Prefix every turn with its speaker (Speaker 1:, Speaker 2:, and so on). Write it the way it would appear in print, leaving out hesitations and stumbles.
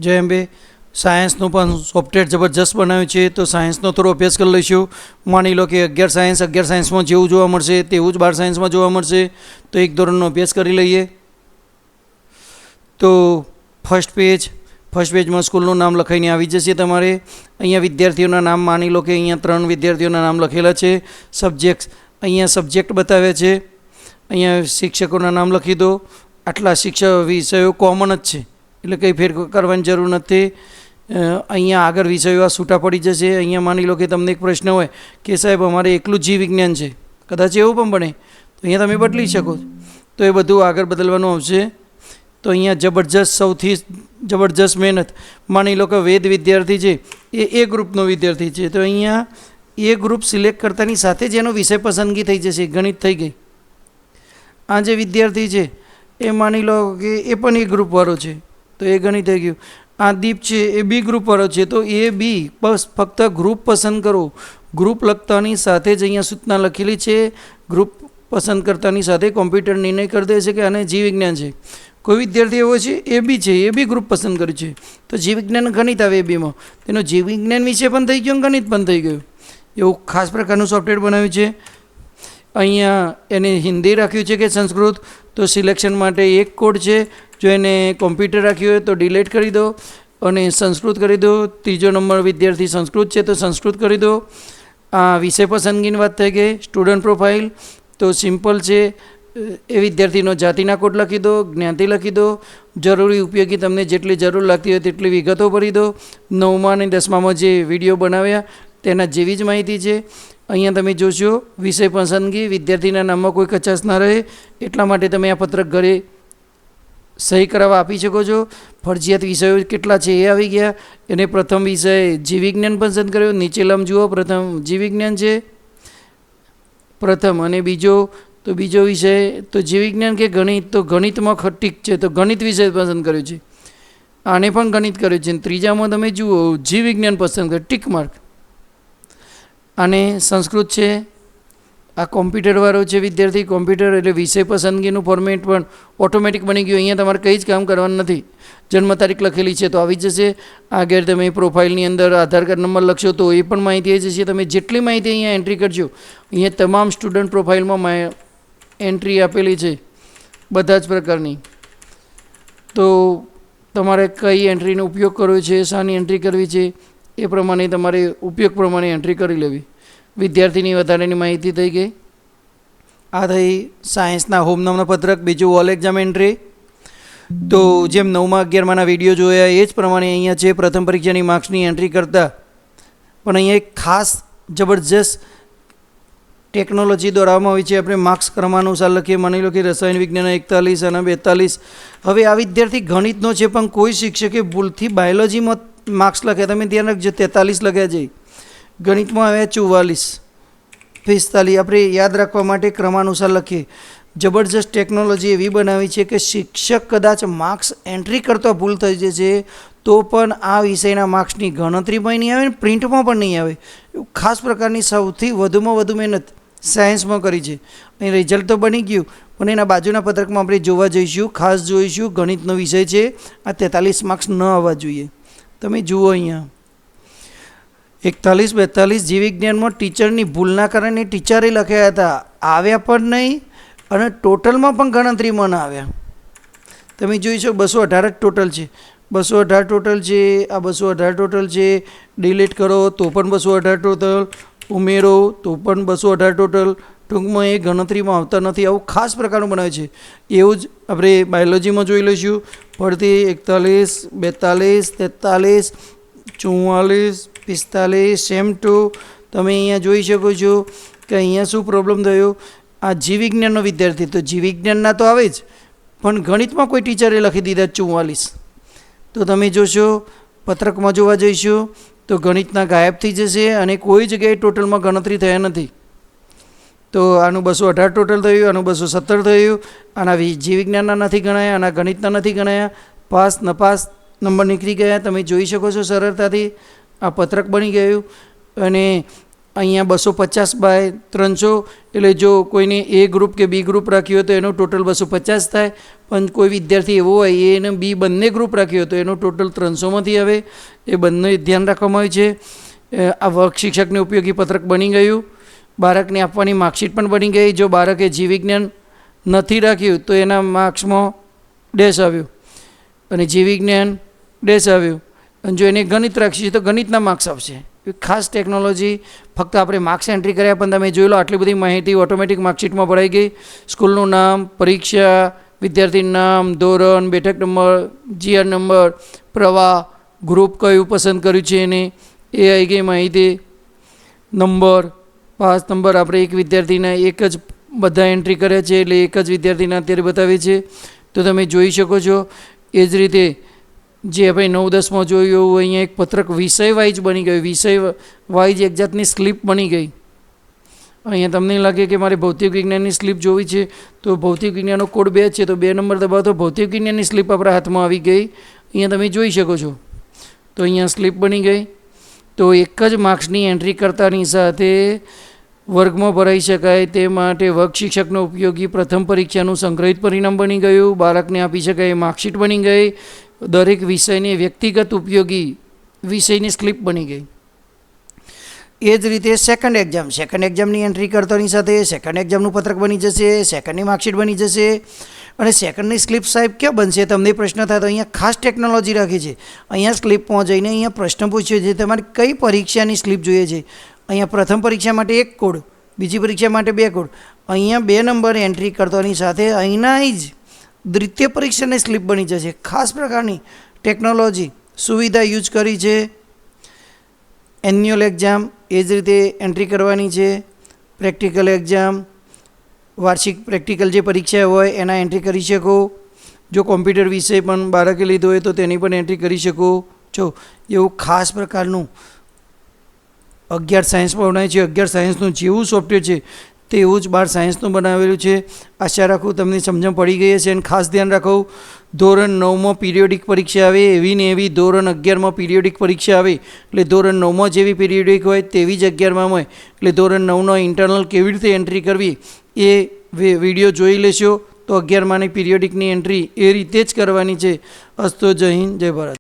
Speaker 1: જય અંબે. સાયન્સનું પણ સોફ્ટવેર જબરજસ્ત બનાવ્યું છે, તો સાયન્સનો થોડો અભ્યાસ કરી લઈશું. માની લો કે 11 સાયન્સમાં જેવું જોવા મળશે તેવું જ 12 સાયન્સમાં જોવા મળશે, તો એક ધોરણનો અભ્યાસ કરી લઈએ. તો ફર્સ્ટ પેજમાં સ્કૂલનું નામ લખાઈને આવી જશે તમારે. અહીંયા વિદ્યાર્થીઓના નામ માની લો કે અહીંયા 3 વિદ્યાર્થીઓના નામ લખેલા છે. અહીંયા સબ્જેક્ટ બતાવ્યા છે. અહીંયા શિક્ષકોના નામ લખી દો. આટલા વિષયો કોમન જ છે, એટલે કંઈ ફેર કરવાની જરૂર નથી. અહીંયા આગળ વિષયો આ છૂટા પડી જશે. અહીંયા માની લો કે તમને એક પ્રશ્ન હોય કે સાહેબ અમારે એકલું જીવ વિજ્ઞાન છે, કદાચ એવું પણ બને, તો અહીંયા તમે બદલી શકો. તો એ બધું આગળ બદલવાનું આવશે. તો અહીંયા સૌથી જબરજસ્ત મહેનત. માની લો કે વેદ વિદ્યાર્થી છે, એ ગ્રુપનો વિદ્યાર્થી છે, તો અહીંયા એ ગ્રુપ સિલેક્ટ કરતાની સાથે જ એનો વિષય પસંદગી થઈ જશે. ગણિત થઈ ગઈ. આ જે વિદ્યાર્થી છે એ માની લો કે એ પણ એ ગ્રુપવાળો છે, તો એ ગણિત થઈ ગયું. આ દીપ છે એ બી ગ્રુપવાળો છે, તો એ બી. બસ ફક્ત ગ્રુપ પસંદ કરો. ગ્રુપ લખતાની સાથે જ અહીંયા સૂચના લખેલી છે. ગ્રુપ પસંદ કરતાની સાથે કોમ્પ્યુટર નિર્ણય કરી દે છે કે આને જીવ વિજ્ઞાન છે. કોઈ વિદ્યાર્થી એવો છે એ બી છે, એ બી ગ્રુપ પસંદ કર્યું છે, તો જીવ વિજ્ઞાન ગણિત આવે એ બીમાં. તેનો જીવ વિજ્ઞાન વિશે પણ થઈ ગયો, ગણિત પણ થઈ ગયું. એવું ખાસ પ્રકારનું સોફ્ટવેર બનાવ્યું છે. અહીંયા એને હિન્દી રાખ્યું છે કે સંસ્કૃત, તો સિલેક્શન માટે એક કોડ છે. જો એને કોમ્પ્યુટર રાખ્યું હોય તો ડિલીટ કરી દો અને સંસ્કૃત કરી દો. ત્રીજો નંબર વિદ્યાર્થી સંસ્કૃત છે તો સંસ્કૃત કરી દો. આ વિષય પસંદગીની વાત થઈ ગઈ. સ્ટુડન્ટ પ્રોફાઇલ તો સિમ્પલ છે, એ વિદ્યાર્થીનો જાતિના કોડ લખી દો, જ્ઞાતિ લખી દો. જરૂરી ઉપયોગી તમને જેટલી જરૂર લાગતી હોય તેટલી વિગતો ભરી દો. 9મા અને 10મામાં જે વિડીયો બનાવ્યા તેના જેવી જ માહિતી છે. અહીંયા તમે જોશો વિષય પસંદગી, વિદ્યાર્થીના નામમાં કોઈ કચાશ ના રહે એટલા માટે તમે આ પત્રક ઘરે સહી કરાવવા આપી શકો છો. ફરજિયાત વિષયો કેટલા છે એ આવી ગયા. એને પ્રથમ વિષય જીવ વિજ્ઞાન પસંદ કર્યો. નીચે લંબ જુઓ, પ્રથમ જીવ વિજ્ઞાન છે પ્રથમ, અને બીજો વિષય તો જીવ વિજ્ઞાન કે ગણિત, તો ગણિતમાં ઠીક છે, તો ગણિત વિષય પસંદ કર્યો છે. આને પણ ગણિત કર્યું છે. ત્રીજામાં તમે જુઓ જીવ વિજ્ઞાન પસંદ કર્યું, ટીક માર્ક. અને સંસ્કૃત છે. આ કોમ્પ્યુટરવાળો છે વિદ્યાર્થી, કોમ્પ્યુટર એટલે વિષય પસંદગીનું ફોર્મેટ પણ ઓટોમેટિક બની ગયું. અહીંયા તમારે કંઈ જ કામ કરવાનું નથી. જન્મ તારીખ લખેલી છે તો આવી જશે. આગળ તમે પ્રોફાઇલની અંદર આધાર કાર્ડ નંબર લખશો તો એ પણ માહિતી આવી જશે. તમે જેટલી માહિતી અહીંયા એન્ટ્રી કરજો, અહીંયા તમામ સ્ટુડન્ટ પ્રોફાઇલમાં એન્ટ્રી આપેલી છે બધા જ પ્રકારની. તો તમારે કઈ એન્ટ્રીનો ઉપયોગ કરવો છે, શાની એન્ટ્રી કરવી છે, એ પ્રમાણે તમારે ઉપયોગ પ્રમાણે એન્ટ્રી કરી લેવી. વિદ્યાર્થીની વધારેની માહિતી થઈ ગઈ. આ થઈ સાયન્સના હોમ નામના પત્રક. બીજું ઓલ એક્ઝામ એન્ટ્રી. તો જેમ 9મા 11માના વિડીયો જોયા એ જ પ્રમાણે અહીંયા છે પ્રથમ પરીક્ષાની માર્ક્સની એન્ટ્રી કરતા. પણ અહીંયા એક ખાસ જબરજસ્ત ટેકનોલોજી દોરાવવામાં આવી છે. આપણે માર્ક્સ ક્રમાનુસાર લખીએ. માની લો કે રસાયણ વિજ્ઞાન 41 અને 42. હવે આ વિદ્યાર્થી ગણિતનો છે પણ કોઈ શિક્ષકે ભૂલથી બાયોલોજીમાં માર્ક્સ લખ્યા, તમે ધ્યાન રાખજો 43 લખ્યા છે. ગણિતમાં આવ્યા 44, 45. આપણે યાદ રાખવા માટે ક્રમાનુસાર લખીએ. જબરજસ્ત ટેકનોલોજી એવી બનાવી છે કે શિક્ષક કદાચ માર્ક્સ એન્ટ્રી કરતો ભૂલ થઈ જશે તો પણ આ વિષયના માર્ક્સની ગણતરી પણ નહીં આવે ને પ્રિન્ટમાં પણ નહીં આવે. એવું ખાસ પ્રકારની સૌથી વધુમાં વધુ મહેનત સાયન્સમાં કરી છે. અહીં રિઝલ્ટ તો બની ગયું, પણ એના બાજુના પત્રકમાં આપણે જોવા જઈશું, ખાસ જોઈશું. ગણિતનો વિષય છે, આ 43 માર્ક્સ ન આવવા જોઈએ. તમે જુઓ અહીંયા 41, 42 જીવ વિજ્ઞાનમાં ટીચરની ભૂલના કારણે ટીચરે લખ્યા હતા, આવ્યા પણ નહીં અને ટોટલમાં પણ ગણતરીમાં ના આવ્યા. તમે જોઈશો 218 જ ટોટલ છે. 218 ટોટલ છે. આ 218 ટોટલ છે. ડિલીટ કરો તો પણ 218 ટોટલ, ઉમેરો તો પણ 218 ટોટલ. ટૂંકમાં એ ગણતરીમાં આવતા નથી. આવું ખાસ પ્રકારનું બનાવે છે. એવું જ આપણે બાયોલોજીમાં જોઈ લઈશું. ફરતી 41, 42, 43, 44, 45 સેમ ટુ. તમે અહીંયા જોઈ શકો છો કે અહીંયા શું પ્રોબ્લેમ થયો. આ જીવ વિજ્ઞાનનો વિદ્યાર્થી, તો જીવ વિજ્ઞાનના તો આવે જ, પણ ગણિતમાં કોઈ ટીચરે લખી દીધા 44. તો તમે જોશો પત્રકમાં જોવા જઈશું તો ગણિતના ગાયબ થઈ જશે અને કોઈ જગ્યાએ ટોટલમાં ગણતરી થયા નથી. તો આનું 218 ટોટલ થયું, આનું 217 થયું. આના જીવ વિજ્ઞાનના નથી ગણાયા, આના ગણિતના નથી ગણાયા. પાસ નપાસ નંબર નીકળી ગયા. તમે જોઈ શકો છો સરળતાથી. આ પત્રક બની ગયું અને અહીંયા 250/300 એટલે જો કોઈને એ ગ્રુપ કે બી ગ્રુપ રાખ્યું હોય તો એનું ટોટલ 250 થાય, પણ કોઈ વિદ્યાર્થી એવો હોય એ અને બી બંને ગ્રુપ રાખ્યું હોય તો એનું ટોટલ 300માંથી આવે. એ બંને ધ્યાન રાખવામાં આવે છે. આ વર્ગ શિક્ષકને ઉપયોગી પત્રક બની ગયું. બાળકને આપવાની માર્કશીટ પણ બની ગઈ. જો બાળકે જીવ વિજ્ઞાન નથી રાખ્યું તો એના માર્ક્સમાં ડેશ આવ્યું અને જીવ વિજ્ઞાન ડેશ આવ્યું. અને જો એને ગણિત રાખશે તો ગણિતના માર્ક્સ આવશે. ખાસ ટેકનોલોજી ફક્ત આપણે માર્ક્સ એન્ટ્રી કર્યા પણ તમે જોઈ લો આટલી બધી માહિતી ઓટોમેટિક માર્કશીટમાં ભરાઈ ગઈ. સ્કૂલનું નામ, પરીક્ષા, વિદ્યાર્થીનું નામ, ધોરણ, બેઠક નંબર, જીઆર નંબર, પ્રવાહ, ગ્રુપ કયું પસંદ કર્યું છે એને એ આવી ગઈ માહિતી. નંબર, પાસ નંબર આપણે એક વિદ્યાર્થીના એક જ બધા એન્ટ્રી કર્યા છે એટલે એક જ વિદ્યાર્થીના અત્યારે બતાવે છે તો તમે જોઈ શકો છો. એ જ રીતે જે આપણે 9-10માં જોયું એવું અહીંયા એક પત્રક વિષય વાઇઝ બની ગયું. વિષય વાઇઝ એક જાતની સ્લીપ બની ગઈ. અહીંયા તમને લાગે કે મારે ભૌતિક વિજ્ઞાનની સ્લીપ જોવી છે તો ભૌતિક વિજ્ઞાનનો કોડ 2 છે તો 2 નંબર દબાવો તો ભૌતિક વિજ્ઞાનની સ્લીપ આપણા હાથમાં આવી ગઈ. અહીંયા તમે જોઈ શકો છો. તો અહીંયા સ્લીપ બની ગઈ. તો એક જ માર્ક્સની એન્ટ્રી કરતાની સાથે વર્ગમાં ભરાઈ શકાય તે માટે વર્ગ શિક્ષકનો ઉપયોગી પ્રથમ પરીક્ષાનું સંગ્રહિત પરિણામ બની ગયું. બાળકને આપી શકાય માર્કશીટ બની ગઈ. દરેક વિષયની વ્યક્તિગત ઉપયોગી વિષયની સ્લીપ બની ગઈ. એ જ રીતે સેકન્ડ એક્ઝામની એન્ટ્રી કરતાની સાથે સેકન્ડ એક્ઝામનું પત્રક બની જશે, સેકન્ડની માર્કશીટ બની જશે. અને સેકન્ડની સ્લીપ સાહેબ ક્યાં બનશે તમને પ્રશ્ન થાય તો અહીંયા ખાસ ટેકનોલોજી રાખી છે. અહીંયા સ્લીપમાં જઈને અહીંયા પ્રશ્ન પૂછ્યો છે તમારે કઈ પરીક્ષાની સ્લીપ જોઈએ છે. અહીંયા પ્રથમ પરીક્ષા માટે 1 કોડ, બીજી પરીક્ષા માટે 2 કોડ. અહીંયા 2 નંબર એન્ટ્રી કરતાની સાથે અહીંના જ દ્વિતીય પરીક્ષાની સ્લીપ બની જશે. ખાસ પ્રકારની ટેકનોલોજી સુવિધા યુઝ કરી છે. એન્યુઅલ એક્ઝામ એ જ રીતે એન્ટ્રી કરવાની છે. પ્રેક્ટિકલ એક્ઝામ, વાર્ષિક પ્રેક્ટિકલ જે પરીક્ષા હોય એના એન્ટ્રી કરી શકો. જો કોમ્પ્યુટર વિષય પણ બાળકે લીધો હોય તો તેની પણ એન્ટ્રી કરી શકો છો. એવું ખાસ પ્રકારનું 11 સાયન્સમાં બનાવ્યું છે. 11 સાયન્સનું જેવું સોફ્ટવેર છે તેવું જ 12 સાયન્સનું બનાવેલું છે. આશા રાખું તમને સમજણ પડી ગઈ હશે. અને ખાસ ધ્યાન રાખો ધોરણ 9માં પીરિયોડિક પરીક્ષા આવે એવી ને એવી ધોરણ 11માં પીરિયોડિક પરીક્ષા આવે એટલે ધોરણ 9માં જેવી પીરિયોડિક હોય તેવી જ 11માં હોય એટલે ધોરણ 9નો ઇન્ટરનલ કેવી રીતે એન્ટ્રી કરવી એ વિડીયો જોઈ લેશો તો 11માની પીરિયોડિકની એન્ટ્રી એ રીતે જ કરવાની છે. અસ્તો, જય હિન્દ, જય ભારત.